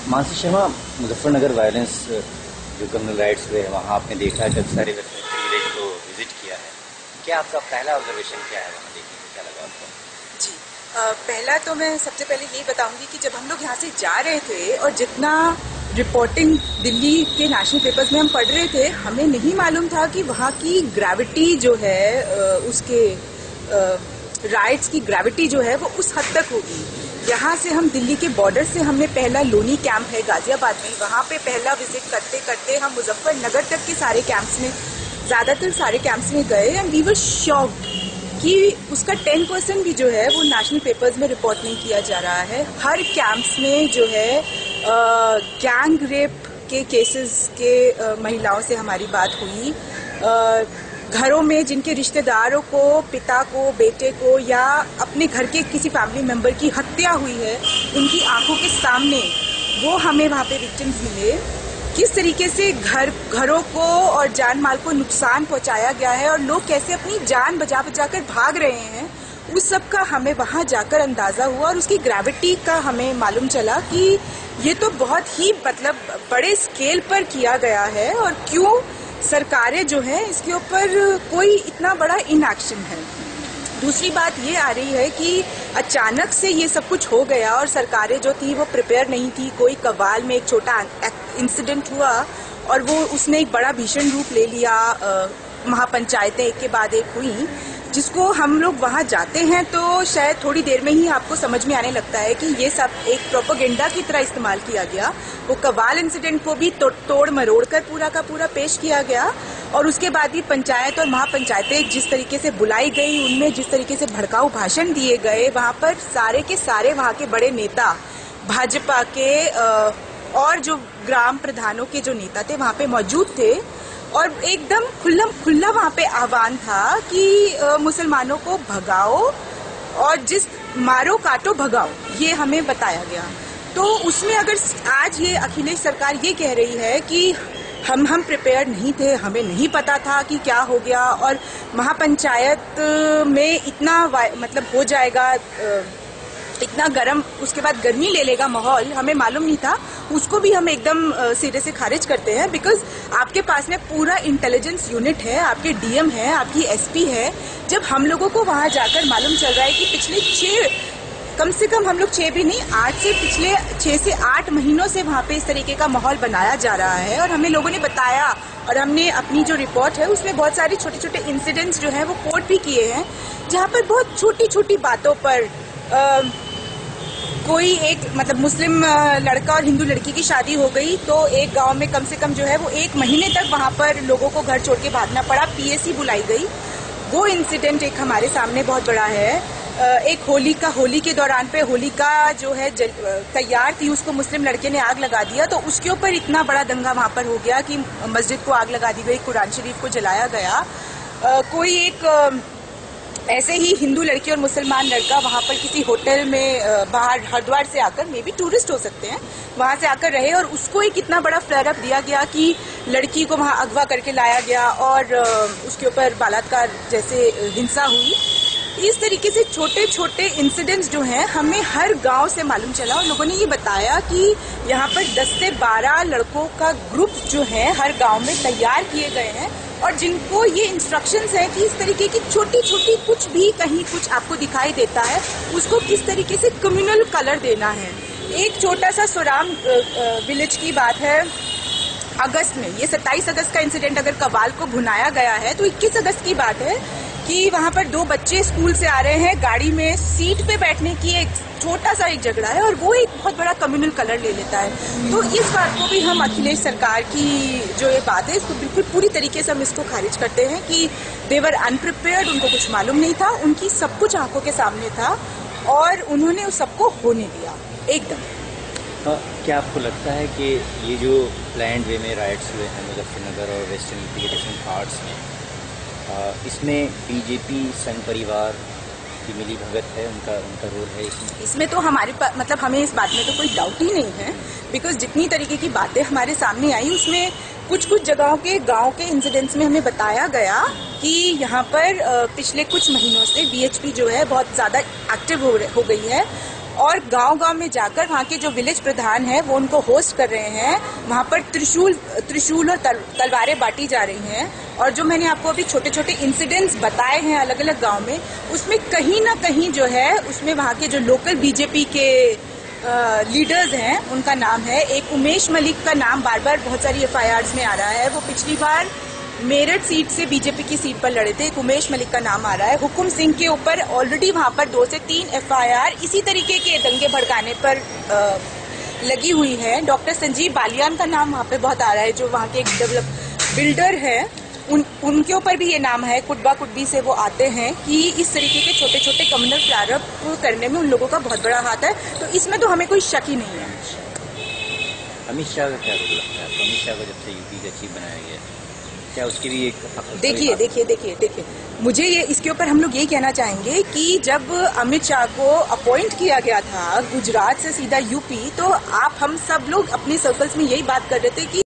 Mansi Sharma, Muzaffarnagar violence जो communal riots हुए हैं वहाँ आपने देखा जब सारे विलेज को विजिट किया है, क्या आपका पहला ऑब्जर्वेशन क्या है वहाँ देखने को, क्या लगा आपको? जी, पहला तो मैं सबसे पहले यही बताऊंगी कि जब हम लोग यहाँ से जा रहे थे और जितना रिपोर्टिंग दिल्ली के नेशनल पेपर्स में हम पढ़ रहे थे, हमें नहीं मालूम था कि वहाँ की ग्रेविटी जो है उसके राइट्स की ग्रेविटी जो है वो उस हद तक होगी। यहाँ से हम दिल्ली के बॉर्डर से हमने पहला लोनी कैंप है गाजियाबाद में, वहाँ पे पहला विजिट करते करते हम मुजफ्फरनगर तक के सारे कैंप्स में, ज्यादातर सारे कैंप्स में गए एंड वी वर शॉक्ड कि उसका 10% भी जो है वो नेशनल पेपर्स में रिपोर्ट नहीं किया जा रहा है। हर कैंप्स में जो है गैंग रेप के केसेस के महिलाओं से हमारी बात हुई। घरों में जिनके रिश्तेदारों को, पिता को, बेटे को या अपने घर के किसी फैमिली मेंबर की हत्या हुई है, उनकी आंखों के सामने वो हमें वहाँ पे विक्टिम्स मिले। किस तरीके से घरों को और जान माल को नुकसान पहुंचाया गया है और लोग कैसे अपनी जान बचा कर भाग रहे हैं, उस सब का हमें वहां जाकर अंदाजा हुआ और उसकी ग्रेविटी का हमें मालूम चला कि ये तो बहुत ही मतलब बड़े स्केल पर किया गया है और क्यों सरकारें जो हैं इसके ऊपर कोई इतना बड़ा इनएक्शन है। दूसरी बात ये आ रही है कि अचानक से ये सब कुछ हो गया और सरकारें जो थी वो प्रिपेयर नहीं थी। कोई कव्वाल में एक छोटा इंसिडेंट हुआ और वो उसने एक बड़ा भीषण रूप ले लिया। महापंचायतें एक के बाद एक हुई, जिसको हम लोग वहां जाते हैं तो शायद थोड़ी देर में ही आपको समझ में आने लगता है कि ये सब एक प्रोपेगेंडा की तरह इस्तेमाल किया गया। वो कव्वाल इंसिडेंट को भी तोड़ मरोड़ कर पूरा का पूरा पेश किया गया और उसके बाद भी पंचायत और महापंचायतें जिस तरीके से बुलाई गई, उनमें जिस तरीके से भड़काऊ भाषण दिए गए, वहां पर सारे के सारे वहां के बड़े नेता, भाजपा के और जो ग्राम प्रधानों के जो नेता थे वहां पे मौजूद थे और एकदम खुला वहां पे आह्वान था कि मुसलमानों को भगाओ और जिस मारो काटो भगाओ, ये हमें बताया गया। तो उसमें अगर आज ये अखिलेश सरकार ये कह रही है कि हम प्रिपेयर नहीं थे, हमें नहीं पता था कि क्या हो गया और महापंचायत में इतना मतलब हो जाएगा, इतना गर्म, उसके बाद गर्मी ले लेगा माहौल, हमें मालूम नहीं था, उसको भी हम एकदम सिरे से खारिज करते हैं। बिकॉज आपके पास में पूरा इंटेलिजेंस यूनिट है, आपके डीएम है, आपकी एसपी है। जब हम लोगों को वहां जाकर मालूम चल रहा है कि पिछले कम से कम हम लोग 6 भी नहीं, 6 से 8 महीनों से वहां पे इस तरीके का माहौल बनाया जा रहा है और हमें लोगों ने बताया और हमने अपनी जो रिपोर्ट है उसमें बहुत सारे छोटे छोटे इंसिडेंट्स जो है वो कोट भी किए हैं, जहाँ पर बहुत छोटी छोटी बातों पर कोई एक मतलब मुस्लिम लड़का और हिंदू लड़की की शादी हो गई तो एक गांव में कम से कम जो है वो 1 महीने तक वहां पर लोगों को घर छोड़ के भागना पड़ा, पीएसी बुलाई गई। वो इंसिडेंट एक हमारे सामने बहुत बड़ा है। एक होली के दौरान पे होलिका जो है तैयार थी, उसको मुस्लिम लड़के ने आग लगा दिया, तो उसके ऊपर इतना बड़ा दंगा वहां पर हो गया कि मस्जिद को आग लगा दी गई, कुरान शरीफ को जलाया गया। कोई एक ऐसे ही हिंदू लड़की और मुसलमान लड़का वहां पर किसी होटल में बाहर हरिद्वार से आकर, मे बी टूरिस्ट हो सकते हैं, वहां से आकर रहे और उसको एक इतना बड़ा फ्लेयर अप दिया गया कि लड़की को वहां अगवा करके लाया गया और उसके ऊपर बलात्कार जैसे हिंसा हुई। इस तरीके से छोटे छोटे इंसिडेंट्स जो हैं हमें हर गांव से मालूम चला और लोगों ने ये बताया कि यहाँ पर 10 से 12 लड़कों का ग्रुप जो है हर गांव में तैयार किए गए हैं और जिनको ये इंस्ट्रक्शंस हैं कि इस तरीके की छोटी छोटी कुछ भी कहीं कुछ आपको दिखाई देता है उसको किस तरीके से कम्युनल कलर देना है। एक छोटा सा सोराम विलेज की बात है, अगस्त में, ये 27 अगस्त का इंसिडेंट अगर कव्वाल को भुनाया गया है तो 21 अगस्त की बात है कि वहां पर 2 बच्चे स्कूल से आ रहे हैं, गाड़ी में सीट पे बैठने की एक छोटा सा एक झगड़ा है और वो एक बहुत बड़ा कम्युनल कलर ले लेता है। तो इस बात को भी हम अखिलेश सरकार की जो ये बात है इसको बिल्कुल पूरी तरीके से हम इसको खारिज करते हैं कि देवर अनप्रिपेयर्ड, उनको कुछ मालूम नहीं था, उनकी सब कुछ आंखों के सामने था और उन्होंने उस सबको होने दिया एकदम। क्या आपको लगता है कि ये जो प्लान्ड वे में राइट्स हुए हैं मुजफ्फरनगर और वेस्टर्न यूपी के डिफरेंट पार्ट्स में, इसमें बीजेपी संघ परिवार की मिली भगत है, उनका रोल है इसमें तो हमारे मतलब हमें इस बात में तो कोई डाउट ही नहीं है। बिकॉज जितनी तरीके की बातें हमारे सामने आई उसमें कुछ जगहों के गांव के इंसिडेंट्स में हमें बताया गया कि यहाँ पर पिछले कुछ महीनों से बीएचपी जो है बहुत ज्यादा एक्टिव हो गई है और गांव-गांव में जाकर वहाँ के जो विलेज प्रधान हैं वो उनको होस्ट कर रहे हैं। वहाँ पर त्रिशूल और तलवारें बांटी जा रही हैं। और जो मैंने आपको अभी छोटे छोटे इंसिडेंट्स बताए हैं अलग अलग गांव में, उसमें कहीं ना कहीं जो है उसमें वहाँ के जो लोकल बीजेपी के लीडर्स हैं उनका नाम है। एक उमेश मलिक का नाम बार बार बहुत सारी एफआईआर्स में आ रहा है। वो पिछली बार मेरठ सीट से बीजेपी की सीट पर लड़े थे। एक उमेश मलिक का नाम आ रहा है। हुकुम सिंह के ऊपर ऑलरेडी वहां पर 2 से 3 एफआईआर इसी तरीके के दंगे भड़काने पर लगी हुई है। डॉक्टर संजीव बालियान का नाम वहां पे बहुत आ रहा है, जो वहां के एक बिल्डर है। उनके ऊपर भी ये नाम है। कुटबा कुटबी से वो आते हैं कि इस तरीके के छोटे छोटे कम्युनल प्रारंभ करने में उन लोगों का बहुत बड़ा हाथ है। तो इसमें तो हमें कोई शक ही नहीं है। अमित शाह का क्या रोल लगता है? अमित शाह को जब से यूपी का चीफ बनाया गया, क्या उसकी भी एक देखिए मुझे ये इसके ऊपर हम लोग यही कहना चाहेंगे कि जब अमित शाह को अपॉइंट किया गया था गुजरात से सीधा यूपी, तो हम सब लोग अपने सर्कल्स में यही बात कर रहे थे कि